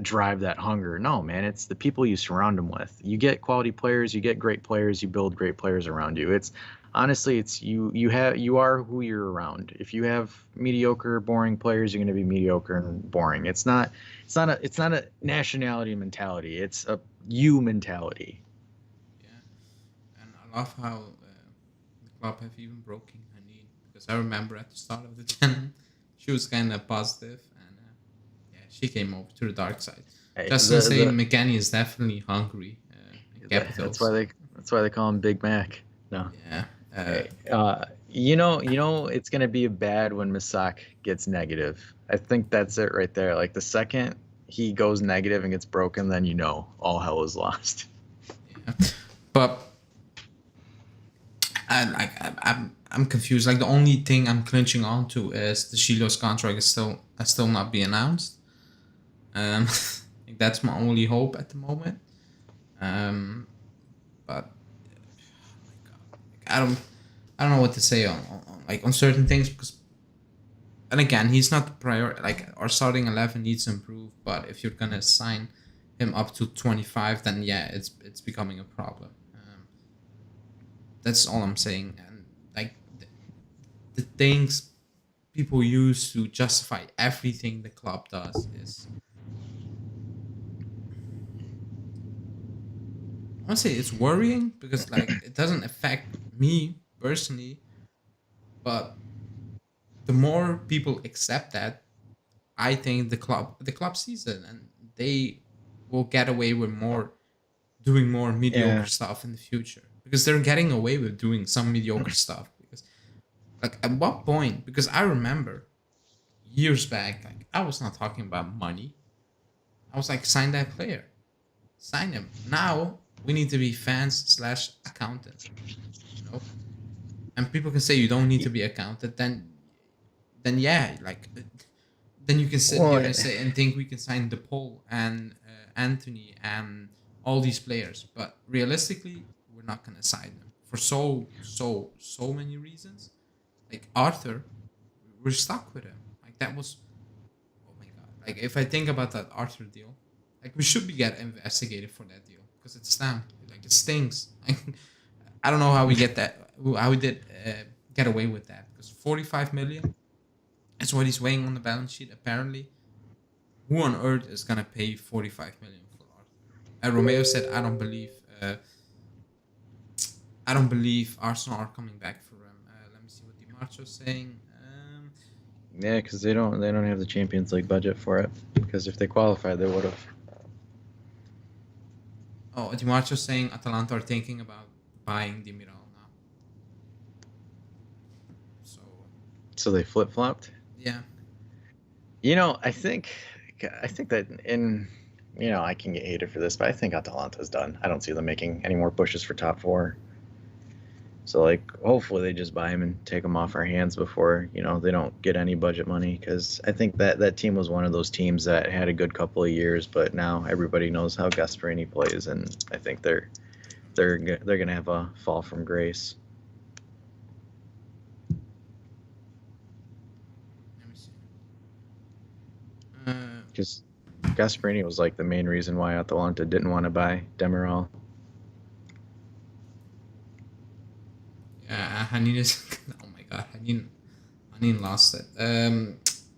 drive, that hunger. No, man, it's the people you surround him with. You get quality players, you get great players, you build great players around you. It's honestly, it's you are who you're around. If you have mediocre, boring players, you're going to be mediocre and boring. It's not a nationality mentality. It's a you mentality. Yeah, and I love how the club have even broken her knee, because I remember at the start of the channel, she was kind of positive, and yeah, she came over to the dark side. Hey, Justin saying McKennie is definitely hungry. In Capitals. That's why they call him Big Mac. No. Yeah. Hey, it's gonna be bad when Misak gets negative. I think that's it right there. Like the second he goes negative and gets broken, then all hell is lost. Yeah. But I'm confused. Like the only thing I'm clinching on to is the Shiloh's contract is still not be announced. I think that's my only hope at the moment. But oh my god, like, I don't know what to say on certain things because, and again, he's not the priority. Like our starting 11 needs to improve, but if you're gonna sign him up to 25, then yeah, it's becoming a problem. That's all I'm saying. And like the things people use to justify everything the club does is, I want to say it's worrying because like it doesn't affect me personally, but the more people accept that, I think the club sees it and they will get away with doing more mediocre Yeah. stuff in the future because they're getting away with doing some mediocre stuff because like at what point, because I remember years back, like I was not talking about money. I was like, sign that player, sign him. Now we need to be fans/accountants, you know. And people can say you don't need to be accountant. Then yeah, like then you can sit here Well, and say and think we can sign DePaul and Anthony and all these players, but realistically, we're not gonna sign them for so many reasons. Like Arthur, we're stuck with him. Like that was, oh my god. Like if I think about that Arthur deal, like we should be get investigated for that deal because it's stamp. Like it stinks. Like, I don't know how we get that. How we did get away with that because 45 million is what he's weighing on the balance sheet apparently. Who on earth is gonna pay 45 million for Arthur? And Romeo said, I don't believe Arsenal are coming back for him. Let me see what DiMarcho's saying. yeah, because they don't have the Champions League budget for it. Because if they qualified, they would have. Oh, DiMarcho's saying Atalanta are thinking about buying Demiral now. So So they flip flopped. yeah, I think that I can get hated for this, but I think Atalanta's done. I don't see them making any more pushes for top four. So like, hopefully they just buy him and take him off our hands before they don't get any budget money. Because I think that team was one of those teams that had a good couple of years, but now everybody knows how Gasperini plays, and I think they're gonna have a fall from grace. let me see. Because Gasperini was like the main reason why Atalanta didn't want to buy Demiral. Yeah, Hanin is. Oh my god, Hanin lost it.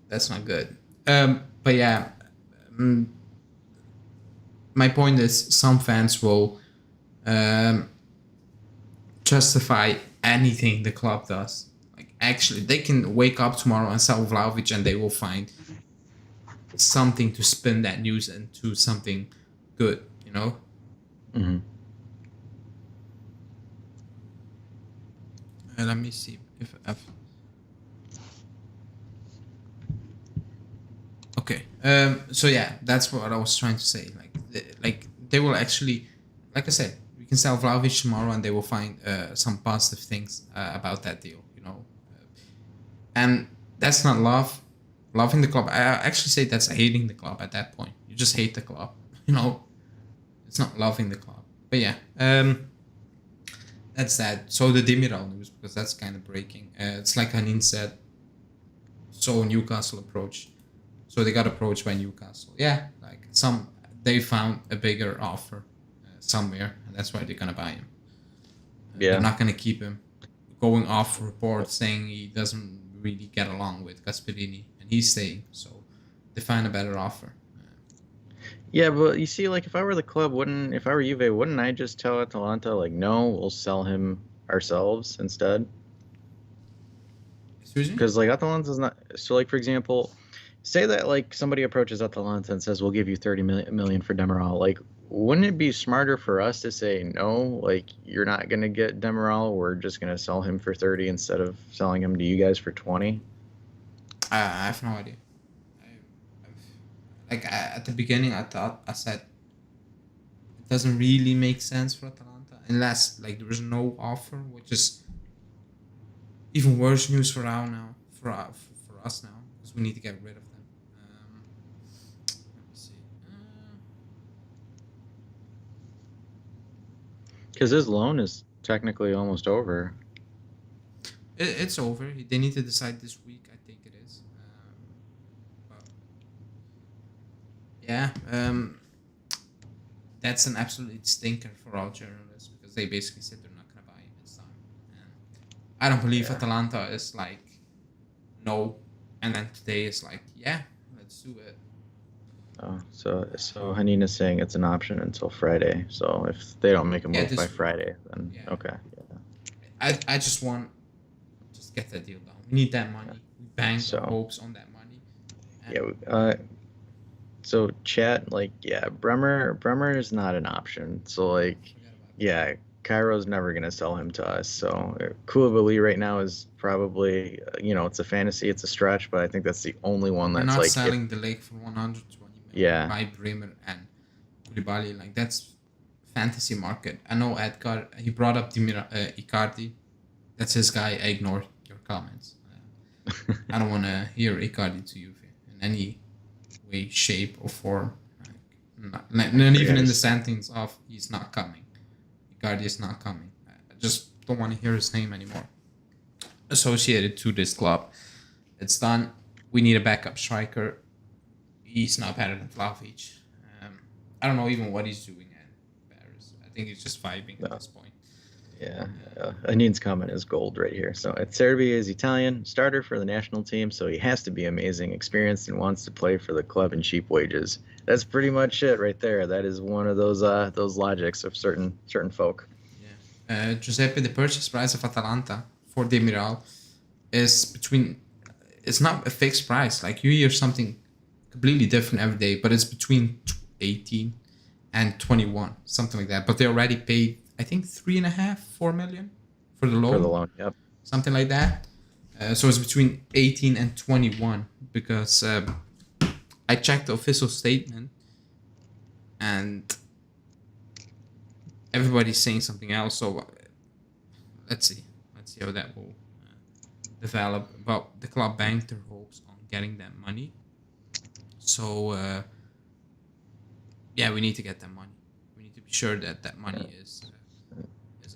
That's not good. But yeah, um, my point is some fans will um justify anything the club does. Like actually, they can wake up tomorrow and sell Vlahovic, and they will find something to spin that news into something good. You know. Mm-hmm. Let me see if I've. Okay. So yeah, that's what I was trying to say. Like they will actually, like I said, we can sell Vlahovic tomorrow, and they will find some positive things about that deal. You know, and that's not loving the club. I actually say that's hating the club at that point. You just hate the club. You know, it's not loving the club. But yeah, that's that. So the Demiral news, because that's kind of breaking. It's like Hanin said. So Newcastle approached. So they got approached by Newcastle. Yeah, like they found a bigger offer somewhere, and that's why they're gonna buy him. They're Yeah. not gonna keep him. Going off reports saying he doesn't really get along with Gasperini, and he's staying. So they find a better offer. Yeah, but you see, like if I were the club, if I were Juve, wouldn't I just tell Atalanta like, no, we'll sell him ourselves instead? Excuse me. Because like Atalanta's not. So like for example, say that like somebody approaches Atalanta and says we'll give you 30 million for Demiral. Like, wouldn't it be smarter for us to say no? Like, you're not gonna get Demiral. We're just gonna sell him for 30 instead of selling him to you guys for 20. I have no idea. At the beginning, I said it doesn't really make sense for Atalanta unless like there is no offer, which is even worse news for now for us now because we need to get rid of them. Let me see. Because his loan is technically almost over. It's over. They need to decide this week. I think it is. But yeah. That's an absolute stinker for all journalists because they basically said they're not going to buy him this time. And I don't believe Yeah. Atalanta is like, no. And then today is like, yeah, let's do it. Oh, so Hanina's saying it's an option until Friday. So if they don't make a Yeah, move this by week. Friday, then Yeah. okay. I just want, just get that deal done. We need that money. We banked our So- hopes on that money. And Yeah. So chat, like, yeah, Bremer is not an option. So like, forget about that. yeah, Cairo's never gonna sell him to us. So Koulibaly right now is probably, it's a fantasy, it's a stretch, but I think that's the only one We're that's not like, selling the lake for 120 million. Yeah. By Bremer and Koulibaly. Like that's fantasy market. I know Edgar. He brought up Icardi. That's his guy. I ignored your comments. I don't want to hear Icardi to Juve in any way, shape, or form. Not even in the sentence of he's not coming. Icardi is not coming. I just don't want to hear his name anymore associated to this club. It's done. We need a backup striker. He's not better than Vlahovic. I don't know even what he's doing at Paris. I think he's just vibing at this point. Yeah, Anin's comment is gold right here. So Serbi is Italian, starter for the national team, so he has to be amazing, experienced, and wants to play for the club in cheap wages. That's pretty much it right there. That is one of those logics of certain folk. Yeah. Giuseppe, the purchase price of Atalanta for Demiral is between. It's not a fixed price. Like you hear something completely different every day, but it's between 18 and 21, something like that. But they already paid, I think, 3.5, 4 million for the loan. For the loan, yep. Something like that. So it's between 18 and 21 because I checked the official statement and everybody's saying something else. So let's see how that will develop. But the club banked their hopes on getting that money. So yeah, we need to get that money. We need to be sure that money is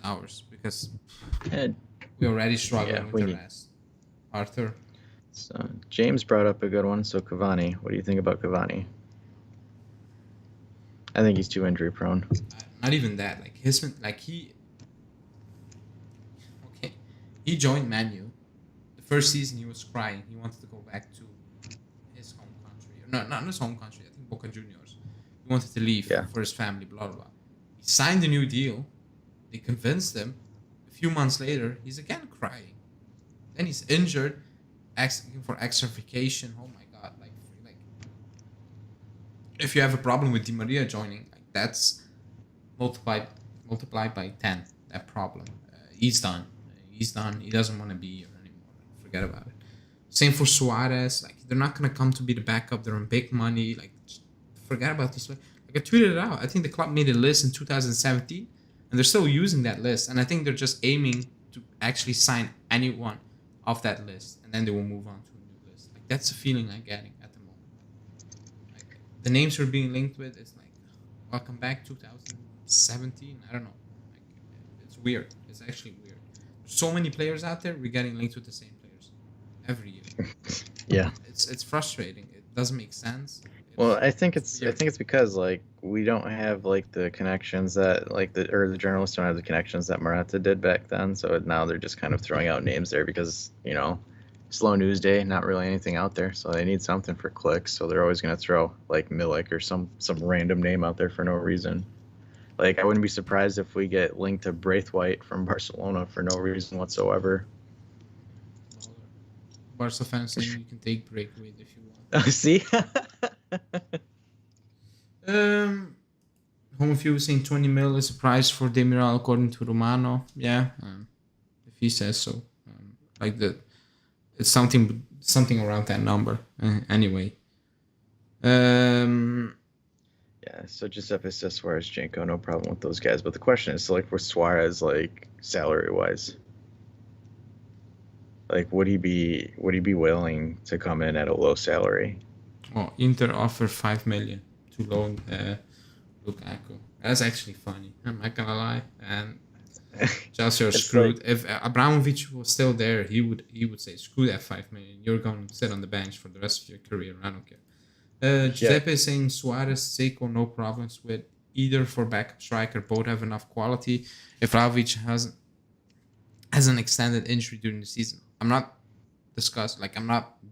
ours because we already struggling with the rest. Arthur. So James brought up a good one. So Cavani, what do you think about Cavani? I think he's too injury prone. Not even that. He joined Man U. The first season he was crying. He wanted to go back to his home country. No, not his home country. I think Boca Juniors. He wanted to leave for his family. Blah blah blah. He signed a new deal. They convinced him. A few months later, he's again crying. Then he's injured, asking for extra vacation. Oh my god! Like if you have a problem with Di Maria joining, like that's multiplied by 10. That problem. He's done. He's done. He doesn't want to be here anymore. Forget about it. Same for Suarez. Like they're not gonna come to be the backup. They're on big money. Like forget about these. Like I tweeted it out. I think the club made a list in 2017, and they're still using that list. And I think they're just aiming to actually sign anyone off that list, and then they will move on to a new list. Like that's the feeling I'm getting at the moment. Like the names we're being linked with is like, welcome back 2017. I don't know. Like it's weird. It's actually weird. There's so many players out there. We're getting linked with the same players every year. Yeah. It's frustrating. It doesn't make sense. Well, I think it's because like we don't have like the connections that like the journalists don't have the connections that Morata did back then. So now they're just kind of throwing out names there because slow news day, not really anything out there. So they need something for clicks. So they're always going to throw like Milik or some random name out there for no reason. Like I wouldn't be surprised if we get linked to Braithwaite from Barcelona for no reason whatsoever. Barca fans saying you can take Braithwaite if you want. See. Home Home of you was saying 20 mil is a price for Demiral according to Romano. Yeah, if he says so. Like the, it's something around that number. Anyway. Yeah, so Giuseppe says Suarez, Janko, no problem with those guys. But the question is, so like, for Suarez, like salary wise, like would he be willing to come in at a low salary? Well, Inter offer 5 million to loan Lukaku. That's actually funny. I'm not gonna lie. And Chelsea are screwed. Like, if Abramovich was still there, he would say, "Screw that 5 million. You're going to sit on the bench for the rest of your career. I don't care." Giuseppe is saying Suarez, Seiko, no problems with either for backup striker. Both have enough quality. If Vlahovic has an extended injury during the season, I'm not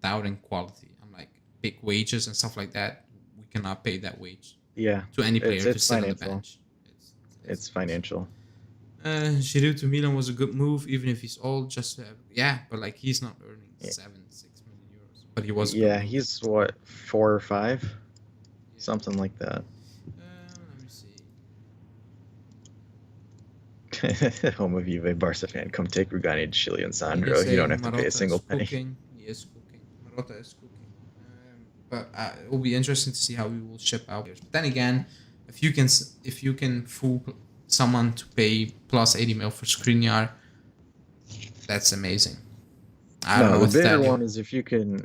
doubting quality. I'm like, big wages and stuff like that. We cannot pay that wage. Yeah, to any player to sit on the bench. It's financial. Giroud to Milan was a good move, even if he's old. Just to have, but like he's not earning 7-6 million euros. But he was. Yeah, he's what 4 or 5, something like that. Let me see. Home of Juve, Barca fan. Come take Rugani, Chile, and Sandro. You don't have to pay a single penny. He is cooking. Marotta is cooking. But it will be interesting to see how we will ship out. But then again, if you can fool someone to pay plus 80 mil for Skriniar, that's amazing. I don't know what the bigger one is if you can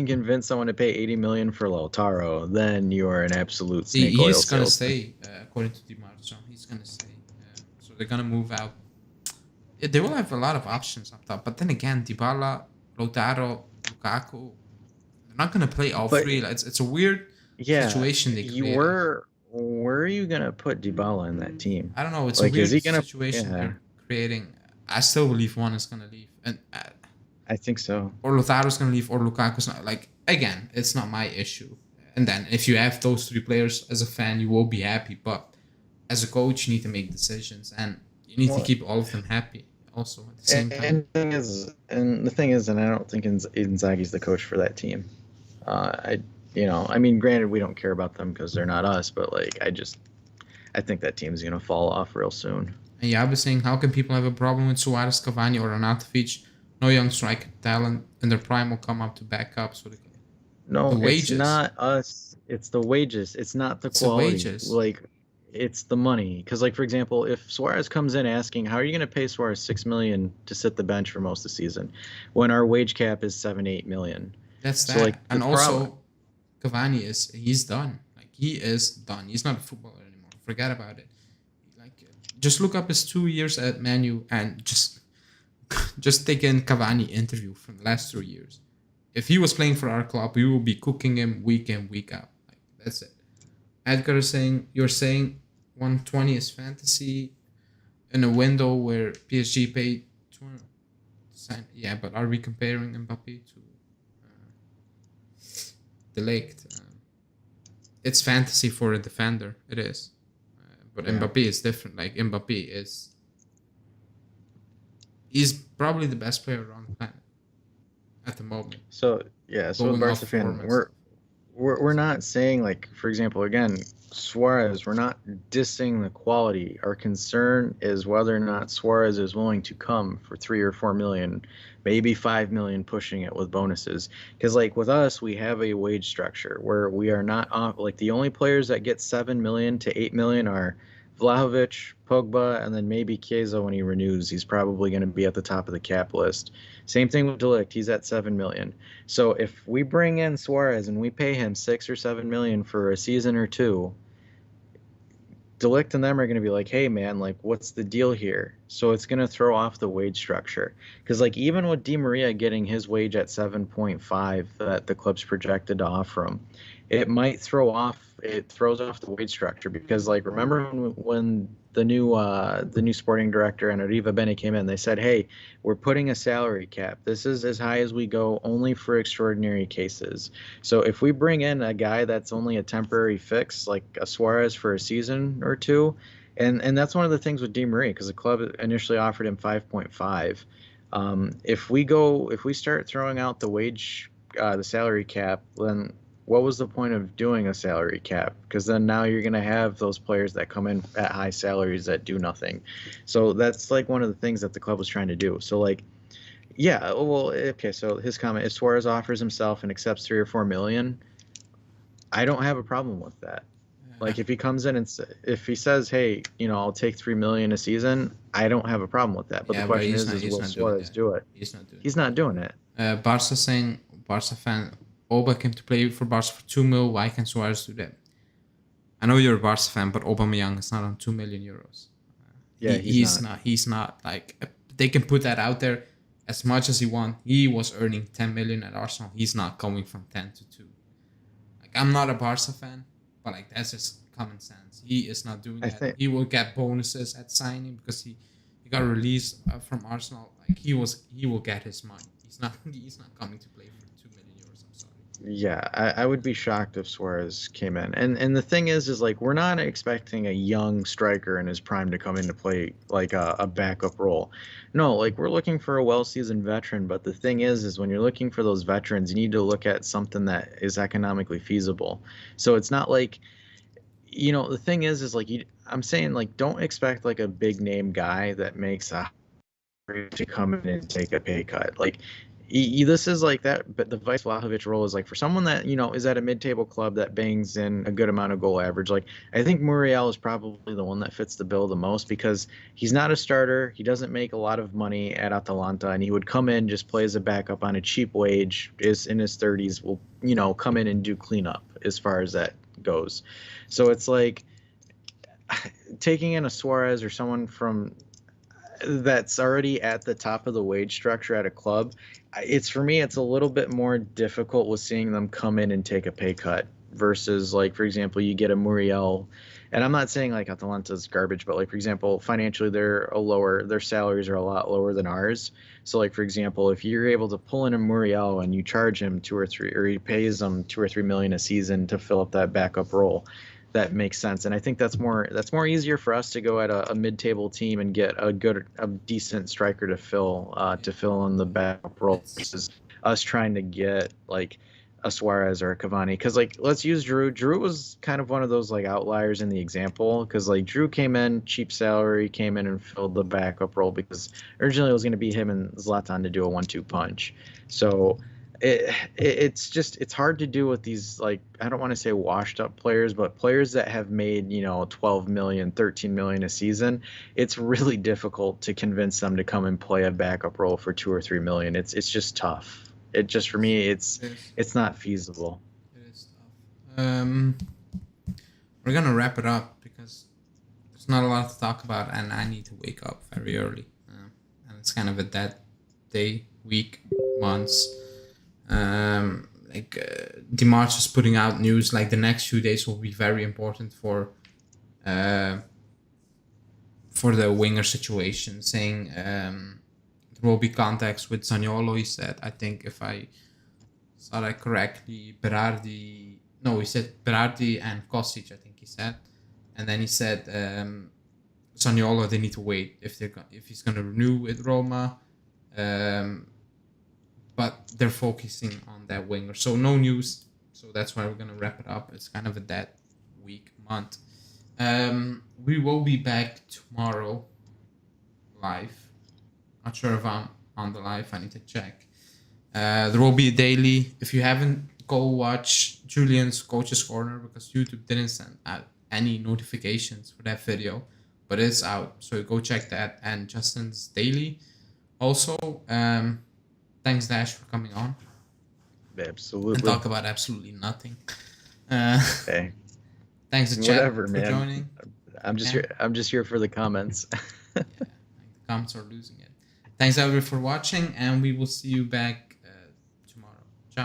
convince someone to pay 80 million for Lautaro, then you are an absolute snake oil He's gonna salesman. stay, according to Di Marzio. He's gonna stay. So they're gonna move out. They will have a lot of options up top. But then again, Dybala, Lautaro, Lukaku, they're not gonna play all three. It's a weird situation they created. Where are you gonna put Dybala in that team? I don't know. It's like, a weird situation they're creating. I still believe one is gonna leave, and I think so. Or Lautaro's gonna leave, or Lukaku's not. Like, again, it's not my issue. And then if you have those 3 players as a fan, you will be happy. But as a coach, you need to make decisions, and you need to keep all of them happy. Also, at the same time. And the thing is, and I don't think Inzaghi's the coach for that team. Granted, we don't care about them because they're not us, but like, I think that team's gonna fall off real soon. And I was saying, how can people have a problem with Suarez, Cavani, or Arnautovic? No young striker talent in their prime will come up to back up. So the wages. It's not us. It's the wages. It's not the quality. The wages. Like, it's the money. Because, like, for example, if Suarez comes in asking, how are you going to pay Suarez $6 million to sit the bench for most of the season, when our wage cap is $7-8 million? That's so, that. Like, and also, Cavani he's done. Like, he is done. He's not a footballer anymore. Forget about it. Like, just look up his 2 years at Man U and just take in Cavani interview from the last 3 years. If he was playing for our club, we will be cooking him week in, week out. Like, that's it. Edgar is saying, you're saying 120 is fantasy in a window where PSG paid 200. Yeah, but are we comparing Mbappe to De Ligt? It's fantasy for a defender. It is. But Mbappe is different. Like, Mbappe is... He's probably the best player on the planet at the moment. So Barca fan, we're not saying, like, for example, again, Suarez, we're not dissing the quality. Our concern is whether or not Suarez is willing to come for 3 or 4 million, maybe 5 million, pushing it with bonuses. Because, like, with us, we have a wage structure where we are not off. Like, the only players that get 7 million to 8 million are Vlahovic, Pogba, and then maybe Chiesa when he renews. He's probably going to be at the top of the cap list. Same thing with De Ligt. He's at 7 million. So if we bring in Suarez and we pay him 6 or 7 million for a season or 2, De Ligt and them are going to be like, hey, man, like, what's the deal here? So it's going to throw off the wage structure. Because, like, even with Di Maria getting his wage at 7.5 that the club's projected to offer him, it throws off the wage structure. Because, like, remember when the new sporting director and Arriva Bene came in, they said, hey, we're putting a salary cap. This is as high as we go, only for extraordinary cases. So if we bring in a guy that's only a temporary fix, like a Suarez for a season or 2, and that's one of the things with Di Maria, because the club initially offered him 5.5. If we start throwing out the salary cap, then what was the point of doing a salary cap? Because then now you're going to have those players that come in at high salaries that do nothing. So that's like one of the things that the club was trying to do. So like, yeah, well, okay. So his comment: if Suarez offers himself and accepts 3 or 4 million, I don't have a problem with that. Uh, Like if he comes in and if he says, "Hey, I'll take 3 million a season," I don't have a problem with that. But the yeah, but question is he's will not doing Suarez that. do it? He's not doing He's not doing it. Barca saying Barca fan Oba came to play for Barca for 2 mil. Why can Suarez do that? I know you're a Barca fan, but Aubameyang is not on 2 million euros. Yeah, He's not. He's not like they can put that out there as much as he want. He was earning 10 million at Arsenal. He's not going from 10 to 2. Like I'm not a Barca fan, but like that's just common sense. He is not doing I that. think. He will get bonuses at signing because he got released from Arsenal. Like he will get his money. He's not coming to play for 2 million euros. I'm sorry. Yeah, I would be shocked if Suarez came in. And the thing is like we're not expecting a young striker in his prime to come in to play like a backup role. No, like we're looking for a well-seasoned veteran. But the thing is when you're looking for those veterans, you need to look at something that is economically feasible. So it's not like, the thing is like I'm saying like don't expect like a big name guy that makes a to come in and take a pay cut. Like this is like that, but the Vice Vlahovic role is like for someone that is at a mid-table club that bangs in a good amount of goal average. Like I think Muriel is probably the one that fits the bill the most because he's not a starter. He doesn't make a lot of money at Atalanta, and he would come in just play as a backup on a cheap wage. Is in his 30s, will come in and do cleanup as far as that goes. So it's like taking in a Suarez or someone from that's already at the top of the wage structure at a club, it's for me, it's a little bit more difficult with seeing them come in and take a pay cut versus like, for example, you get a Muriel, and I'm not saying like Atalanta's garbage, but like, for example, financially, their salaries are a lot lower than ours. So like, for example, if you're able to pull in a Muriel and you charge him 2 or 3, or he pays them 2 or 3 million a season to fill up that backup role, that makes sense. And I think that's more easier for us to go at a mid-table team and get a decent striker to fill in the backup role versus us trying to get like a Suarez or a Cavani. Because like let's use Drew. Drew was kind of one of those like outliers in the example because like Drew came in cheap salary, came in and filled the backup role because originally it was going to be him and Zlatan to do a 1-2 punch. So it's hard to do with these, like, I don't want to say washed up players, but players that have made 12 million 13 million a season. It's really difficult to convince them to come and play a backup role for 2 or 3 million. It's just tough. It just, for me, it's not feasible. It is tough. We're gonna wrap it up because there's not a lot to talk about, and I need to wake up very early. And it's kind of a dead day, week, months. Dimarch is putting out news like the next few days will be very important for the winger situation, saying there will be contacts with Zaniolo. He said, I think if I saw that correctly, he said Berardi and Kostic, I think he said, and then he said Zaniolo, they need to wait if he's going to renew with Roma. But they're focusing on that winger. So no news. So that's why we're going to wrap it up. It's kind of a dead week, month. We will be back tomorrow live. Not sure if I'm on the live. I need to check. There will be a daily. If you haven't, go watch Julian's Coach's Corner because YouTube didn't send out any notifications for that video. But it's out. So go check that. And Justin's daily. Also, thanks, Dash, for coming on. Absolutely. And talk about absolutely nothing. Hey. Thanks to chat for man. joining. I'm just here for the comments. Yeah, the comments are losing it. Thanks everybody for watching, and we will see you back